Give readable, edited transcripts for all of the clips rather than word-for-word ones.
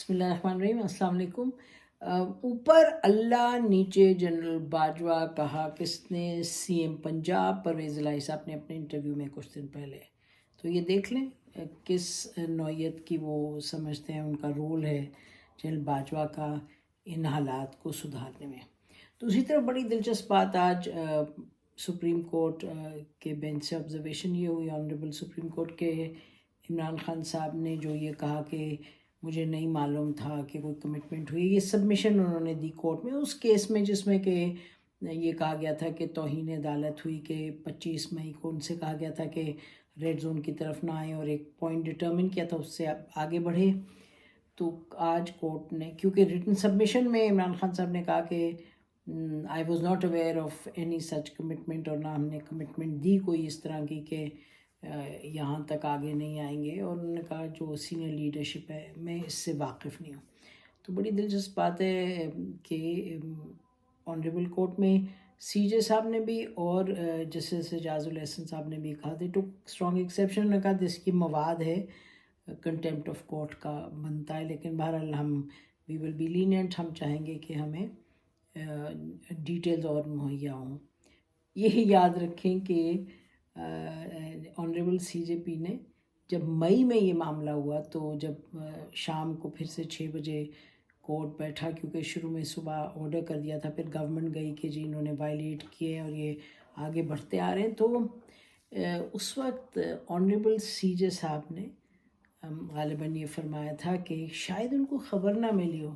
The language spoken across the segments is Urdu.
بسم اللہ الرحمن الرحیم. السلام علیکم. اوپر اللہ نیچے جنرل باجوہ کہا کس نے؟ سی ایم پنجاب پرویز الہی صاحب نے اپنے انٹرویو میں کچھ دن پہلے. تو یہ دیکھ لیں کس نوعیت کی وہ سمجھتے ہیں ان کا رول ہے جنرل باجوہ کا ان حالات کو سدھارنے میں. دوسری طرف بڑی دلچسپ بات آج سپریم کورٹ کے بینچ سے آبزرویشن یہ ہوئی. آنریبل سپریم کورٹ کے عمران خان صاحب نے جو یہ کہا کہ مجھے نہیں معلوم تھا کہ کوئی کمٹمنٹ ہوئی، یہ سبمیشن انہوں نے دی کورٹ میں اس کیس میں جس میں کہ یہ کہا گیا تھا کہ توہین عدالت ہوئی کہ 25 مئی کو ان سے کہا گیا تھا کہ ریڈ زون کی طرف نہ آئیں اور ایک پوائنٹ ڈٹرمن کیا تھا اس سے آگے بڑھے. تو آج کورٹ نے کیونکہ ریٹن سبمیشن میں عمران خان صاحب نے کہا کہ I was not aware of any such commitment, اور نہ ہم نے کمٹمنٹ دی کوئی اس طرح کی کہ یہاں تک آگے نہیں آئیں گے، اور انہوں نے کہا جو سینئر لیڈرشپ ہے میں اس سے واقف نہیں ہوں. تو بڑی دلچسپ بات ہے کہ آنریبل کورٹ میں سی جے صاحب نے بھی اور جسٹس اعجاز الاحسن صاحب نے بھی کہا تھے ٹو اسٹرانگ ایکسیپشن. انہوں نے کہا جس کی مواد ہے کنٹیمپٹ آف کورٹ کا بنتا ہے، لیکن بہرحال ہم وی ول بی لینینٹ، ہم چاہیں گے کہ ہمیں ڈیٹیلز اور مہیا ہوں. یہ یاد رکھیں کہ آنریبل سی جے پی نے جب مئی میں یہ معاملہ ہوا تو جب شام کو پھر سے 6 بجے کورٹ بیٹھا، کیونکہ شروع میں صبح آرڈر کر دیا تھا، پھر گورنمنٹ گئی کہ جی انہوں نے وائلیٹ کیے اور یہ آگے بڑھتے آ رہے ہیں. تو اس وقت آنریبل سی جے صاحب نے غالباً یہ فرمایا تھا کہ شاید ان کو خبر نہ ملی ہو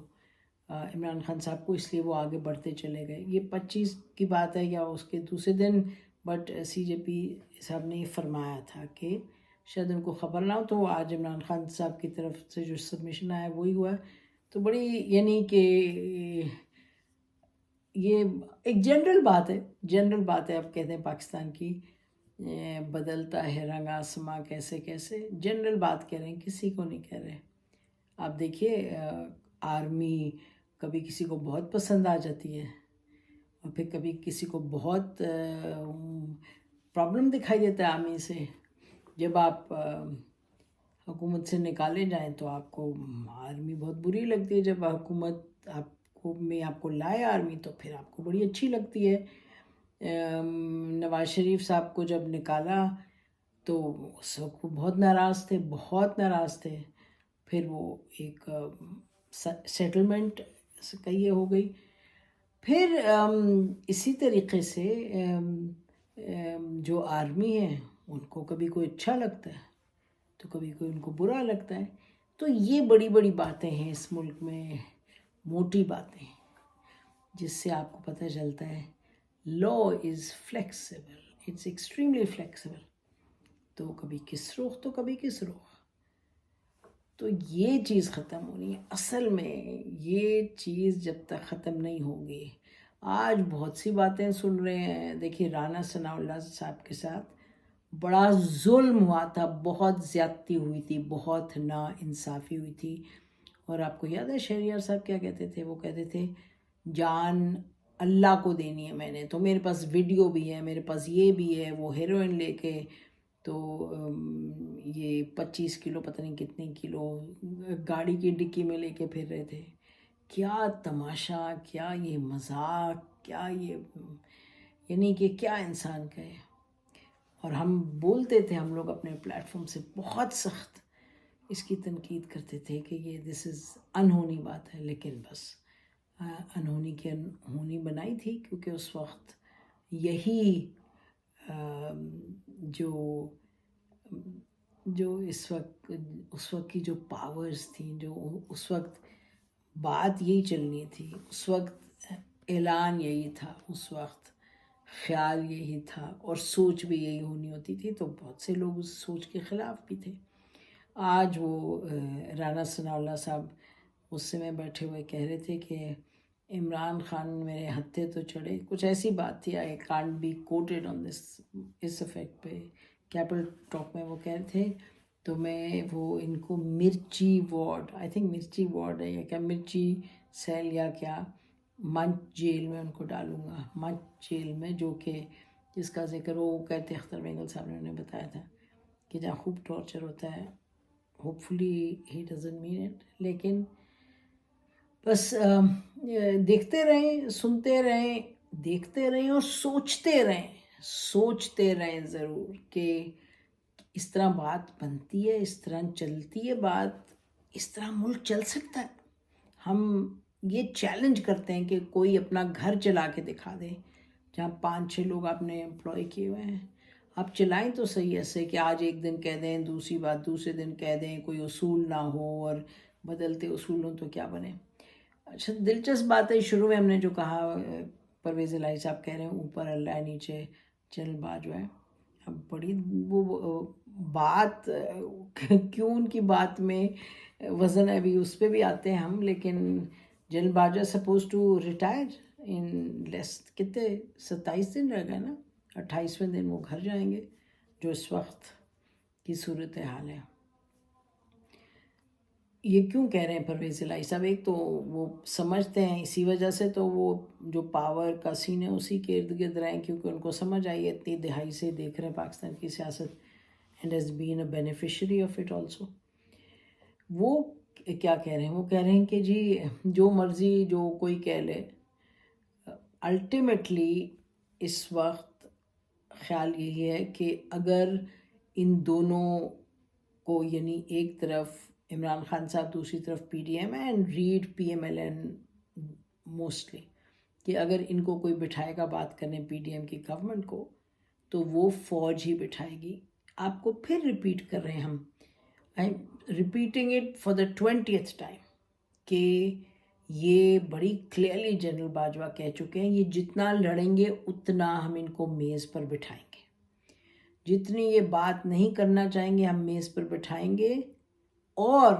عمران خان صاحب کو، اس لیے وہ آگے بڑھتے چلے گئے. یہ 25 کی بات ہے یا اس کے دوسرے دن، بٹ سی جے پی صاحب نے یہ فرمایا تھا کہ شاید ان کو خبر نہ ہو. تو آج عمران خان صاحب کی طرف سے جو سبمیشن آیا وہی ہوا. تو بڑی یعنی کہ یہ ایک جنرل بات ہے اب کہتے ہیں پاکستان کی بدلتا ہے رنگ آسماں کیسے کیسے، جنرل بات کہہ رہے ہیں، کسی کو نہیں کہہ رہے. آپ دیکھیے آرمی کبھی کسی کو بہت پسند آ جاتی ہے اور پھر کبھی کسی کو بہت پرابلم دکھائی دیتا ہے آرمی سے. جب آپ حکومت سے نکالے جائیں تو آپ کو آرمی بہت بری لگتی ہے، جب حکومت آپ کو لائے آرمی تو پھر آپ کو بڑی اچھی لگتی ہے. نواز شریف صاحب کو جب نکالا تو اس وقت وہ بہت ناراض تھے. پھر وہ ایک سیٹلمنٹ کا یہ ہو گئی. پھر اسی طریقے سے جو آرمی ہے ان کو کبھی کوئی اچھا لگتا ہے تو کبھی کوئی ان کو برا لگتا ہے. تو یہ بڑی بڑی باتیں ہیں اس ملک میں، موٹی باتیں ہیں، جس سے آپ کو پتہ چلتا ہے law is flexible, it's extremely flexible. تو کبھی کس رخ تو کبھی کس رخ. تو یہ چیز ختم ہونی ہے. اصل میں یہ چیز جب تک ختم نہیں ہوگی، آج بہت سی باتیں سن رہے ہیں. دیکھیے رانا ثناء اللہ صاحب کے ساتھ بڑا ظلم ہوا تھا، بہت زیادتی ہوئی تھی، بہت نا انصافی ہوئی تھی. اور آپ کو یاد ہے شہریار صاحب کیا کہتے تھے؟ وہ کہتے تھے جان اللہ کو دینی ہے میں نے، تو میرے پاس ویڈیو بھی ہے، میرے پاس یہ بھی ہے. وہ ہیروئن لے کے تو یہ 25 کلو پتہ نہیں کتنے کلو گاڑی کی ڈکی میں لے کے پھر رہے تھے. کیا تماشا، کیا یہ مذاق، کیا یہ یعنی کہ کیا انسان کہے. اور ہم بولتے تھے، ہم لوگ اپنے پلیٹ فارم سے بہت سخت اس کی تنقید کرتے تھے کہ یہ دس از انہونی بات ہے. لیکن بس انہونی کی انہونی بنائی تھی، کیونکہ اس وقت یہی جو اس وقت کی جو پاورز تھیں، جو اس وقت بات یہی چلنی تھی، اس وقت اعلان یہی تھا، اس وقت خیال یہی تھا، اور سوچ بھی یہی ہونی ہوتی تھی. تو بہت سے لوگ اس سوچ کے خلاف بھی تھے. آج وہ رانا ثناء اللہ صاحب اس میں بیٹھے ہوئے کہہ رہے تھے کہ عمران خان میرے ہتھے تو چڑھے، کچھ ایسی بات تھی. I can't be quoted on this, اس افیکٹ پہ کیپٹل ٹاک میں وہ کہہ رہے تھے. تو میں وہ ان کو مرچی وارڈ، آئی تھنک مرچی وارڈ ہے یا کیا، مرچی سیل یا کیا، منچ جیل میں ان کو ڈالوں گا، منچ جیل میں، جو کہ جس کا ذکر وہ کہتے اختر مینگل صاحب نے انہیں بتایا تھا کہ جہاں خوب ٹارچر ہوتا ہے. Hope fully he doesn't mean it. لیکن بس دیکھتے رہیں، سنتے رہیں، دیکھتے رہیں اور سوچتے رہیں ضرور کہ اس طرح بات بنتی ہے، اس طرح چلتی ہے بات، اس طرح ملک چل سکتا ہے. ہم یہ چیلنج کرتے ہیں کہ کوئی اپنا گھر چلا کے دکھا دے جہاں 5-6 لوگ آپ نے امپلائی کیے ہوئے ہیں. آپ چلائیں تو صحیح ایسے کہ آج ایک دن کہہ دیں، دوسری بات دوسرے دن کہہ دیں، کوئی اصول نہ ہو اور بدلتے اصول ہوں تو کیا بنے. اچھا دلچسپ بات ہے، شروع میں ہم نے جو کہا پرویز الہی صاحب کہہ رہے ہیں اوپر اللہ ہے نیچے جنرل باجوہ ہے. اب بڑی وہ بات کیوں ان کی بات میں وزن ہے، ابھی اس پہ بھی آتے ہیں ہم. لیکن General Bajwa suppose to retire unless, کتنے 27 دن رہ گئے نا، 28ویں دن وہ گھر جائیں گے، جو اس وقت کی صورت حال ہے. یہ کیوں کہہ رہے ہیں پرویز الہی صاحب؟ ایک تو وہ سمجھتے ہیں اسی وجہ سے، تو وہ جو پاور کا سین ہے اسی کے ارد گرد رہیں، کیونکہ ان کو سمجھ آئی ہے، اتنی دہائی سے دیکھ رہے ہیں پاکستان کی سیاست، and has been a beneficiary of it also. وہ کیا کہہ رہے ہیں؟ وہ کہہ رہے ہیں کہ جی جو مرضی جو کوئی کہہ لے، الٹیمیٹلی اس وقت خیال یہی ہے کہ اگر ان دونوں کو، یعنی ایک طرف عمران خان صاحب، دوسری طرف پی ڈی ایم اینڈ ریڈ P M L N mostly, کہ اگر ان کو کوئی بٹھائے گا بات کرنے پی ڈی ایم کی گورنمنٹ کو، تو وہ فوج ہی بٹھائے گی. آپ کو پھر ریپیٹ کر رہے ہیں ہم، I am repeating it for the 20th time, کہ یہ بڑی کلیئرلی جنرل باجوہ کہہ چکے ہیں، یہ جتنا لڑیں گے اتنا ہم ان کو میز پر بٹھائیں گے، جتنی یہ بات نہیں کرنا چاہیں گے ہم میز پر بٹھائیں گے. اور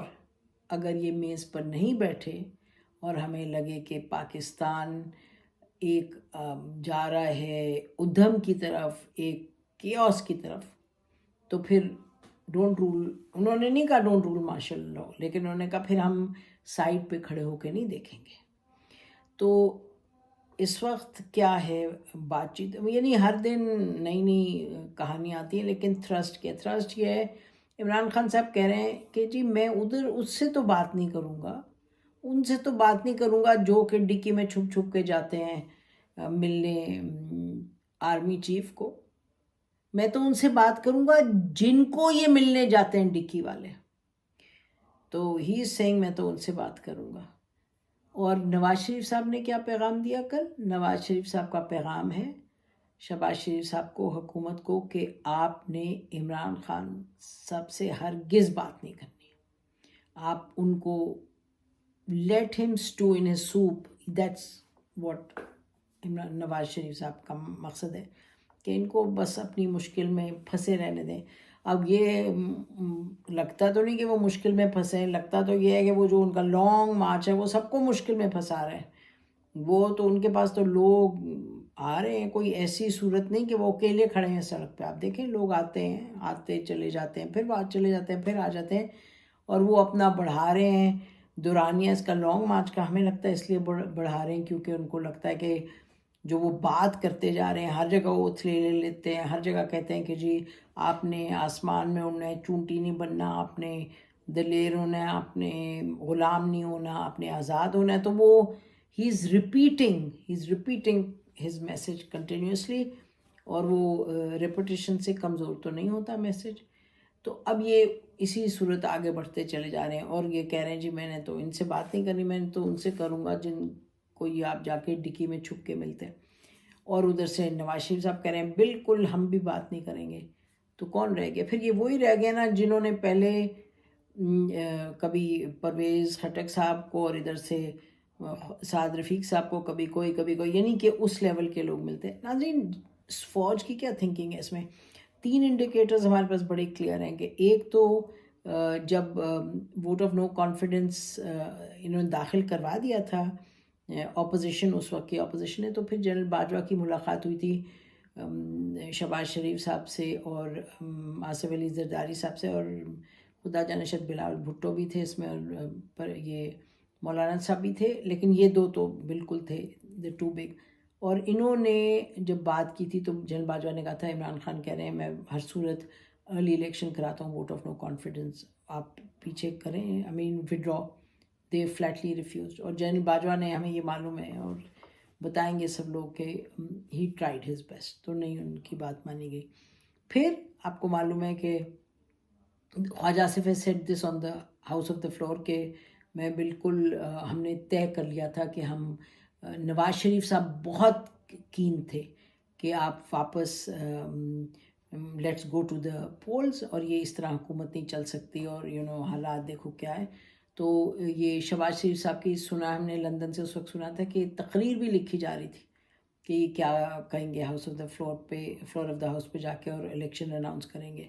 اگر یہ میز پر نہیں بیٹھے اور ہمیں لگے کہ پاکستان ایک جا رہا ہے ادھم کی طرف، ایک کیوس کی طرف، تو پھر ڈونٹ رول، انہوں نے نہیں کہا ڈونٹ رول مارشل لا، لیکن انہوں نے کہا پھر ہم سائڈ پہ کھڑے ہو کے نہیں دیکھیں گے. تو اس وقت کیا ہے بات چیت، یعنی ہر دن نئی نئی کہانی آتی ہے، لیکن تھرسٹ یہ ہے، عمران خان صاحب کہہ رہے ہیں کہ جی میں ادھر اس سے تو بات نہیں کروں گا، ان سے تو بات نہیں کروں گا جو کہ ڈکی میں چھپ چھپ کے جاتے ہیں ملنے آرمی چیف کو. میں تو ان سے بات کروں گا جن کو یہ ملنے جاتے ہیں ڈکی والے. تو ہی از سینگ میں تو ان سے بات کروں گا. اور نواز شریف صاحب نے کیا پیغام دیا کل؟ نواز شریف صاحب کا پیغام ہے شہباز شریف صاحب کو، حکومت کو، کہ آپ نے عمران خان صاحب سے ہرگز بات نہیں کرنی. آپ ان کو let them stew in a soup, that's what Nawaz Sharif صاحب کا مقصد ہے، کہ ان کو بس اپنی مشکل میں پھنسے رہنے دیں. اب یہ لگتا تو نہیں کہ وہ مشکل میں پھنسے ہیں، لگتا تو یہ ہے کہ وہ جو ان کا لانگ مارچ ہے وہ سب کو مشکل میں پھنسا رہے ہیں. وہ تو ان کے پاس تو لوگ آ رہے ہیں، کوئی ایسی صورت نہیں کہ وہ اکیلے کھڑے ہیں سڑک پہ. آپ دیکھیں لوگ آتے چلے جاتے ہیں، پھر بات چلے جاتے ہیں، پھر آ جاتے ہیں، اور وہ اپنا بڑھا رہے ہیں دورانیہ اس کا لانگ مارچ کا. ہمیں لگتا ہے اس لیے بڑھا رہے ہیں کیونکہ ان کو لگتا ہے کہ جو وہ بات کرتے جا رہے ہیں، ہر جگہ وہ اتھلے لے لیتے ہیں، ہر جگہ کہتے ہیں کہ جی آپ نے آسمان میں اڑنا ہے، چونٹی نہیں بننا، آپ نے دلیر ہونا ہے، آپ نے غلام نہیں ہونا، آپ نے آزاد ہونا ہے. تو وہ he is repeating his message continuously, اور وہ ریپوٹیشن سے کمزور تو نہیں ہوتا میسیج. تو اب یہ اسی صورت آگے بڑھتے چلے جا رہے ہیں، اور یہ کہہ رہے ہیں جی میں نے تو ان سے بات نہیں کرنی، میں نے تو ان سے کروں گا جن کو یہ آپ جا کے ڈکی میں چھپ کے ملتے ہیں. اور ادھر سے نواز شریف صاحب کہہ رہے ہیں بالکل ہم بھی بات نہیں کریں گے. تو کون رہ گیا پھر؟ یہ وہی رہ گیا نا جنہوں نے پہلے کبھی پرویز خٹک صاحب کو اور ادھر سے سعد رفیق صاحب کو کبھی کوئی، یعنی کہ اس لیول کے لوگ ملتے ہیں. ناظرین فوج کی کیا تھنکنگ ہے اس میں؟ 3 انڈیکیٹرز ہمارے پاس بڑے کلیئر ہیں، کہ ایک تو جب ووٹ آف نو کانفیڈنس انہوں نے داخل کروا دیا تھا اپوزیشن، اس وقت کی اپوزیشن ہے، تو پھر جنرل باجوہ کی ملاقات ہوئی تھی شہباز شریف صاحب سے اور آصف علی زرداری صاحب سے، اور خدا جانے شاید بلاول بھٹو بھی تھے اس میں، اور پر یہ مولانا صاحب بھی تھے، لیکن یہ دو تو بالکل تھے دی ٹو بگ. اور انہوں نے جب بات کی تھی تو جنرل باجوہ نے کہا تھا عمران خان کہہ رہے ہیں میں ہر صورت ارلی الیکشن کراتا ہوں، ووٹ آف نو کانفیڈنس آپ پیچھے کریں، ودرا. دے فلیٹلی ریفیوزڈ. اور جنرل باجوہ نے ہمیں یہ معلوم ہے اور بتائیں گے سب لوگ کہ ہی ٹرائیڈ ہز بیسٹ, تو نہیں ان کی بات مانی گئی. پھر آپ کو معلوم ہے کہ خواجہ Asif has said this on the House of the Floor کہ میں بالکل ہم نے طے کر لیا تھا کہ ہم نواز شریف صاحب بہت کین تھے کہ آپ واپس let's go to the polls, اور یہ اس طرح حکومت نہیں چل سکتی, اور حالات دیکھو کیا ہے. تو یہ شہباز شریف صاحب کی سنا ہم نے لندن سے اس وقت سنا تھا کہ تقریر بھی لکھی جا رہی تھی کہ یہ کیا کہیں گے house of the floor of the house پہ جا کے اور الیکشن اناؤنس کریں گے.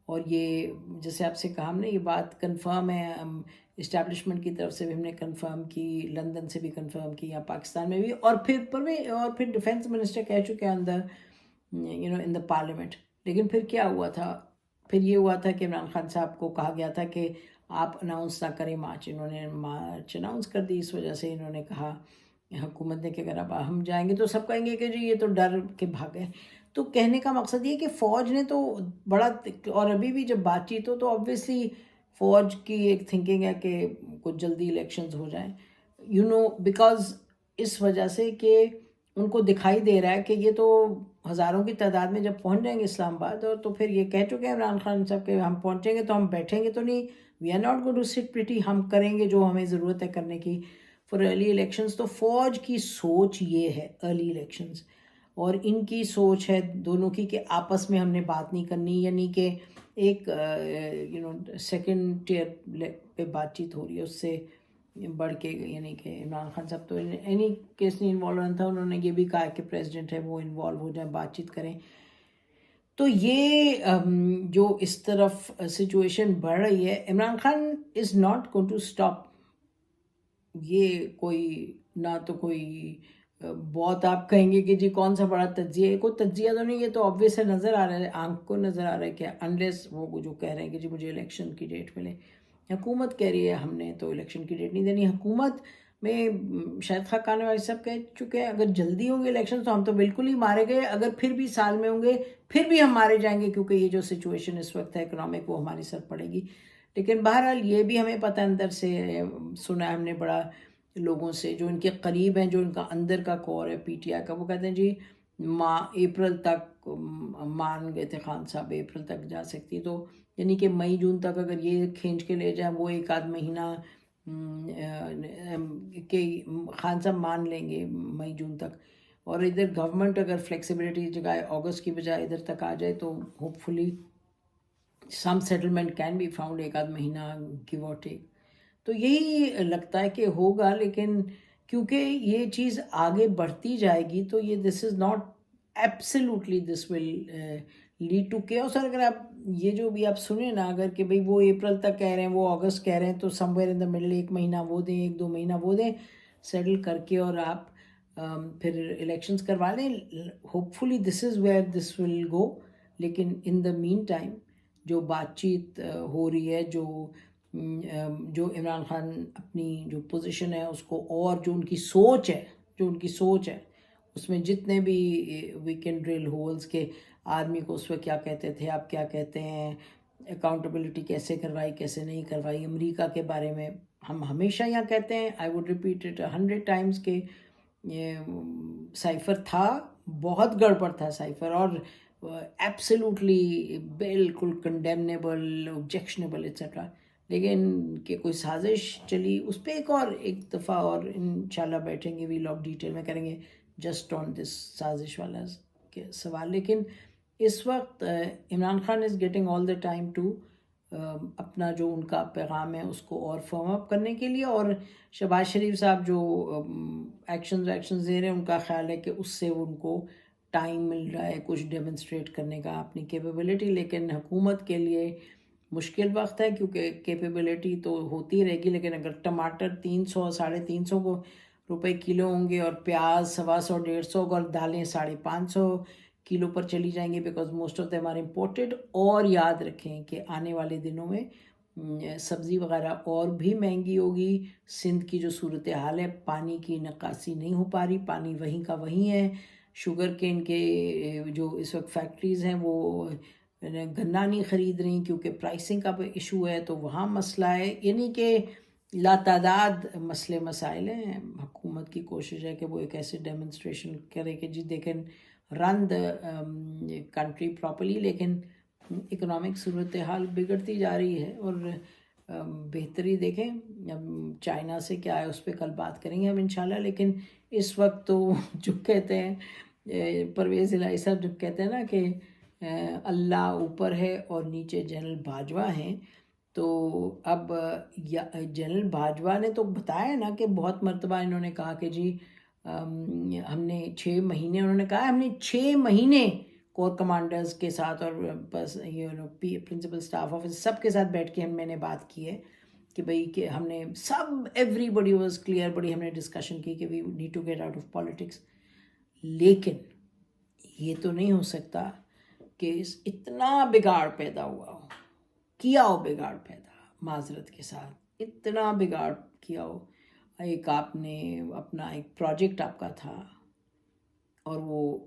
اور یہ جیسے آپ سے کہا ہم نے یہ بات کنفرم ہے, اسٹیبلشمنٹ کی طرف سے بھی ہم نے کنفرم کی, لندن سے بھی کنفرم کی, یہاں پاکستان میں بھی, اور پھر ڈیفینس منسٹر کہہ چکے ہیں اندر ان دا پارلیمنٹ. لیکن پھر کیا ہوا تھا, پھر یہ ہوا تھا کہ عمران خان صاحب کو کہا گیا تھا کہ آپ اناؤنس نہ کریں مارچ. انہوں نے مارچ اناؤنس کر دی. اس وجہ سے انہوں نے کہا حکومت نے کہ اگر اب ہم جائیں گے تو سب کہیں گے کہ جی یہ تو ڈر کے بھاگے. تو کہنے کا مقصد یہ کہ فوج نے تو بڑا, اور ابھی بھی جب بات چیت ہو تو آبویسلی فوج کی ایک تھنکنگ ہے کہ کچھ جلدی الیکشنز ہو جائیں, بیکاز اس وجہ سے کہ ان کو دکھائی دے رہا ہے کہ یہ تو ہزاروں کی تعداد میں جب پہنچ جائیں گے اسلام آباد, اور تو پھر یہ کہہ چکے ہیں عمران خان صاحب کہ ہم پہنچیں گے تو ہم بیٹھیں گے تو نہیں, we are not going to sit pretty, ہم کریں گے جو ہمیں ضرورت ہے کرنے کی فار ارلی الیکشنز. تو فوج کی سوچ یہ ہے ارلی الیکشنز, اور ان کی سوچ ہے دونوں کی کہ آپس میں ہم نے بات نہیں کرنی, یعنی کہ ایک سیکنڈ ٹیئر پہ بات چیت ہو رہی ہے, اس سے بڑھ کے, یعنی کہ عمران خان صاحب تو اینی کیس نہیں انوالو نہیں تھا, انہوں نے یہ بھی کہا کہ پریزیڈنٹ ہے وہ انوالو ہو جائیں, بات چیت کریں. تو یہ جو اس طرف سچویشن بڑھ رہی ہے, Imran Khan is not going to stop. یہ کوئی نہ تو کوئی بہت آپ کہیں گے کہ جی کون سا بڑا تجزیہ ہے, کوئی تجزیہ تو نہیں, یہ تو آبویس ہے, نظر آ رہا ہے, آنکھ کو نظر آ رہا ہے کہ انلیس وہ جو کہہ رہے ہیں کہ جی مجھے الیکشن کی ڈیٹ ملے, حکومت کہہ رہی ہے ہم نے تو الیکشن کی ڈیٹ نہیں دینی. حکومت میں شاید خاقان والی صاحب کہہ چکے ہیں اگر جلدی ہوں گے الیکشن تو ہم تو بالکل ہی مارے گئے, اگر پھر بھی سال میں ہوں گے پھر بھی ہم مارے جائیں گے, کیونکہ یہ جو سچویشن اس وقت ہے اکنامک وہ ہماری سر پڑے گی. لیکن بہرحال یہ بھی ہمیں پتہ اندر سے سنا ہے ہم نے بڑا لوگوں سے جو ان کے قریب ہیں, جو ان کا اندر کا کور ہے پی ٹی آئی کا, وہ کہتے ہیں جی اپریل تک مان گئے تھے خان صاحب, اپریل تک جا سکتی, تو یعنی کہ مئی جون تک اگر یہ کھینچ کے لے جائیں وہ ایک آدھ مہینہ کہ خان صاحب مان لیں گے مئی جون تک, اور ادھر گورنمنٹ اگر فلیکسیبلٹی جگہ اگست کی بجائے ادھر تک آ جائے تو hopefully some settlement can be found, ایک آدھ مہینہ گیو اور ٹیک. تو یہی لگتا ہے کہ ہوگا, لیکن کیونکہ یہ چیز آگے بڑھتی جائے گی تو یہ this is not absolutely this will lead to chaos. اور اگر آپ یہ جو بھی آپ سنیں نا, اگر کہ بھئی وہ اپریل تک کہہ رہے ہیں وہ اگست کہہ رہے ہیں, تو سم ویئر ان دا مڈل ایک مہینہ وہ دیں, ایک دو مہینہ وہ دیں, سیٹل کر کے اور آپ پھر الیکشنز کروا لیں. Hopefully this is where this will go. لیکن ان دا مین ٹائم جو بات چیت ہو رہی ہے, جو عمران خان اپنی جو پوزیشن ہے اس کو, اور جو ان کی سوچ ہے اس میں جتنے بھی وی کین ڈرل ہولز کے آرمی کو اس وقت کیا کہتے تھے, آپ کیا کہتے ہیں, اکاؤنٹیبلٹی کیسے کروائی کیسے نہیں کروائی. امریکہ کے بارے میں ہم ہمیشہ یہاں کہتے ہیں, I would repeat it 100 times کہ سائفر تھا, بہت گڑبڑ تھا سائفر, اور ایبسلیوٹلی بالکل کنڈیمنیبل, آبجیکشنیبل ایٹسیٹرا. لیکن کہ کوئی سازش چلی اس پہ ایک دفعہ اور انشاءاللہ بیٹھیں گے, وی لوگ ڈیٹیل میں کریں گے جسٹ آن دس سازش والا سوال. لیکن اس وقت Imran Khan is getting all the time to اپنا جو ان کا پیغام ہے اس کو اور فرم اپ کرنے کے لیے, اور شہباز شریف صاحب جو ایکشنز دے رہے ہیں ان کا خیال ہے کہ اس سے ان کو ٹائم مل رہا ہے کچھ ڈیمونسٹریٹ کرنے کا اپنی کیپیبلٹی. لیکن حکومت کے لیے مشکل وقت ہے, کیونکہ کیپیبلٹی تو ہوتی رہے گی, لیکن اگر ٹماٹر 300 350 روپے کلو ہوں گے, اور پیاز 125 150, اور دالیں 550 کلو پر چلی جائیں گے, because most of them are imported. اور یاد رکھیں کہ آنے والے دنوں میں سبزی وغیرہ اور بھی مہنگی ہوگی. سندھ کی جو صورتحال ہے, پانی کی نکاسی نہیں ہو پا رہی, پانی وہیں کا وہیں ہے. شوگر کین کے جو اس وقت فیکٹریز ہیں وہ گنا نہیں خرید رہی کیونکہ پرائسنگ کا ایشو ہے, تو وہاں مسئلہ ہے. یعنی کہ لاتعداد مسئلے مسائل ہیں. حکومت کی کوشش ہے کہ وہ ایک ایسے ڈیمونسٹریشن کرے کہ جی they can run the country properly, لیکن اکنامک صورتحال بگڑتی جا رہی ہے اور بہتری دیکھیں. اب چائنا سے کیا ہے اس پہ کل بات کریں گے ہم انشاءاللہ، لیکن اس وقت تو جو کہتے ہیں پرویز الہی صاحب جب کہتے ہیں نا کہ اللہ اوپر ہے اور نیچے جنرل باجوہ ہیں، تو اب جنرل باجوہ نے تو بتایا نا کہ بہت مرتبہ انہوں نے کہا کہ جی ہم نے 6 مہینے، انہوں نے کہا ہم نے 6 مہینے کور کمانڈرز کے ساتھ اور بس پرنسپل اسٹاف آفس سب کے ساتھ بیٹھ کے میں نے بات کی ہے کہ بھئی کہ ہم نے سب ایوری بڈی واز کلیئر، بڑی ہم نے ڈسکشن کی کہ we need to get out of politics. لیکن یہ تو نہیں ہو سکتا کہ اتنا بگاڑ پیدا ہوا ہو، کیا ہو بگاڑ پیدا، معذرت کے ساتھ اتنا بگاڑ کیا ہو. ایک آپ نے اپنا ایک پروجیکٹ آپ کا تھا اور وہ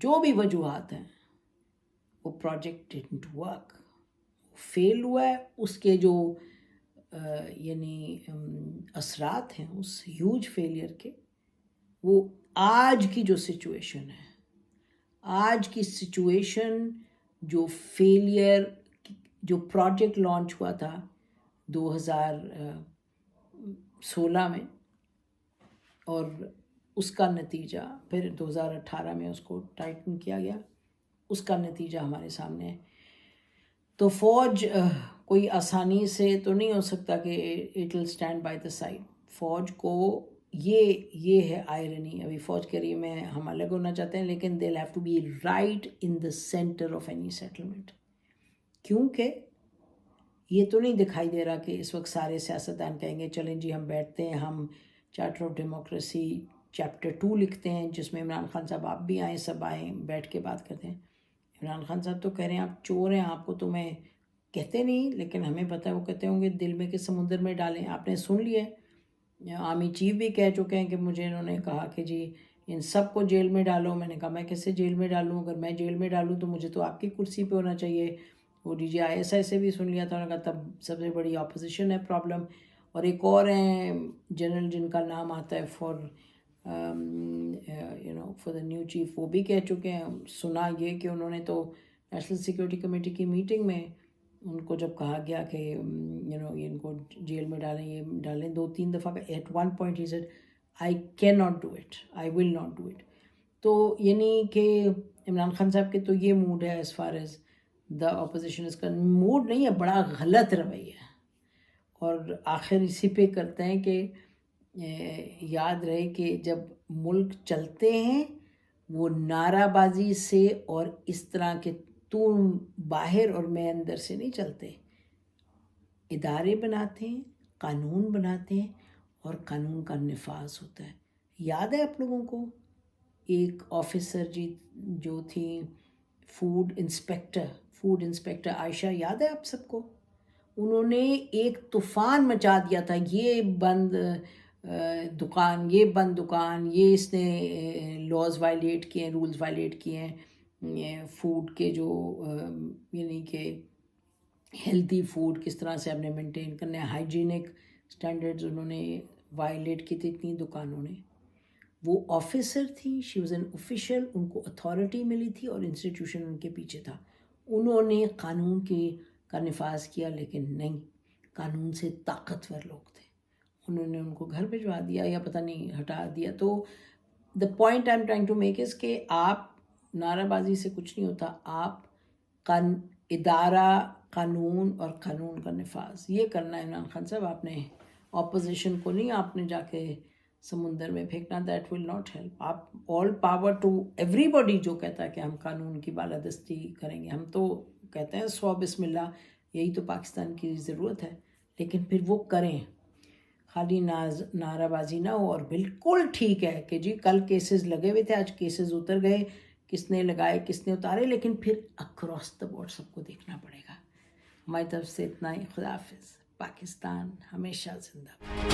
جو بھی وجوہات ہیں وہ پروجیکٹ ڈڈنٹ ورک، فیل ہوا ہے. اس کے جو یعنی اثرات ہیں اس ہیوج فیلئر کے، وہ آج کی جو سچویشن ہے، آج کی سچویشن جو فیلئر، جو پروجیکٹ لانچ ہوا تھا 2016 میں اور اس کا نتیجہ پھر 2018 میں اس کو ٹائٹن کیا گیا، اس کا نتیجہ ہمارے سامنے ہے. تو فوج کوئی آسانی سے تو نہیں ہو سکتا کہ it will stand by the side. فوج کو یہ ہے آئرنی، ابھی فوج کہہ رہی ہے میں ہم الگ ہونا چاہتے ہیں، لیکن they have to be right in the centre of any settlement. کیونکہ یہ تو نہیں دکھائی دے رہا کہ اس وقت سارے سیاستدان کہیں گے چلیں جی ہم بیٹھتے ہیں، ہم چارٹر آف ڈیموکریسی چیپٹر 2 لکھتے ہیں جس میں عمران خان صاحب آپ بھی آئیں، سب آئیں، بیٹھ کے بات کرتے ہیں. عمران خان صاحب تو کہہ رہے ہیں آپ چور ہیں، آپ کو تو میں کہتے نہیں، لیکن ہمیں پتہ ہے وہ کہتے ہوں گے دل میں کہ سمندر میں ڈالیں. آپ نے سن لیا ہے، آرمی چیف بھی کہہ چکے ہیں کہ مجھے انہوں نے کہا کہ جی ان سب کو جیل میں ڈالو. میں نے کہا میں کیسے جیل میں ڈالوں؟ اگر میں جیل میں ڈالوں تو مجھے تو آپ کی کرسی پہ ہونا چاہیے. وہ DGI سے بھی سن لیا تھا، انہوں نے کہا تب سب سے بڑی اپوزیشن ہے پرابلم. اور ایک اور ہیں جنرل جن کا نام آتا ہے فار دا نیو چیف، وہ بھی کہہ چکے ہیں. سنا یہ کہ انہوں نے تو نیشنل سیکورٹی کمیٹی کی میٹنگ میں ان کو جب کہا گیا کہ ان کو جیل میں ڈالیں، یہ ڈالیں 2-3 دفعہ، ایٹ ون پوائنٹ ہی said I cannot do it, I will not do it. تو یعنی کہ عمران خان صاحب کے تو یہ موڈ ہے as far as the opposition, اس کا موڈ نہیں ہے، بڑا غلط رویہ ہے. اور آخر اسی پہ کرتے ہیں کہ یاد رہے کہ جب ملک چلتے ہیں وہ نعرہ بازی سے اور اس طرح کے تم باہر اور میں اندر سے نہیں چلتے. ادارے بناتے ہیں، قانون بناتے ہیں اور قانون کا نفاذ ہوتا ہے. یاد ہے آپ لوگوں کو ایک آفیسر جی جو تھی فوڈ انسپیکٹر عائشہ، یاد ہے آپ سب کو؟ انہوں نے ایک طوفان مچا دیا تھا، یہ بند دکان، یہ بند دکان، یہ اس نے لاز وائلیٹ کیے ہیں، رولز وائلیٹ کیے ہیں. فوڈ کے جو یعنی کہ ہیلتھی فوڈ کس طرح سے ہم نے مینٹین کرنا ہے، ہائیجینک سٹینڈرڈز انہوں نے وائلیٹ کی تھی اتنی دکانوں نے. وہ آفیسر تھی، شی واز این آفیشیل، ان کو اتھارٹی ملی تھی اور انسٹیٹیوشن ان کے پیچھے تھا. انہوں نے قانون کا نفاذ کیا، لیکن نہیں، قانون سے طاقتور لوگ تھے، انہوں نے ان کو گھر بھجوا دیا یا پتہ نہیں ہٹا دیا. تو the point I am trying to make is کہ آپ نعرہ بازی سے کچھ نہیں ہوتا، آپ ادارہ، قانون اور قانون کا نفاذ یہ کرنا ہے. عمران خان صاحب آپ نے اپوزیشن کو نہیں آپ نے جا کے سمندر میں پھینکنا، دیٹ ول ناٹ ہیلپ. آپ آل پاور ٹو ایوری باڈی جو کہتا ہے کہ ہم قانون کی بالادستی کریں گے. ہم تو کہتے ہیں سو بسم اللہ، یہی تو پاکستان کی ضرورت ہے، لیکن پھر وہ کریں، خالی نعرہ بازی نہ ہو. اور بالکل ٹھیک ہے کہ جی کل کیسز لگے ہوئے تھے، آج کیسز اتر گئے، کس نے لگائے کس نے اتارے، لیکن پھر اکراس دا بورڈ سب کو دیکھنا پڑے گا. ہماری طرف سے اتنا ہی. خدا حافظ. پاکستان ہمیشہ زندہ باد.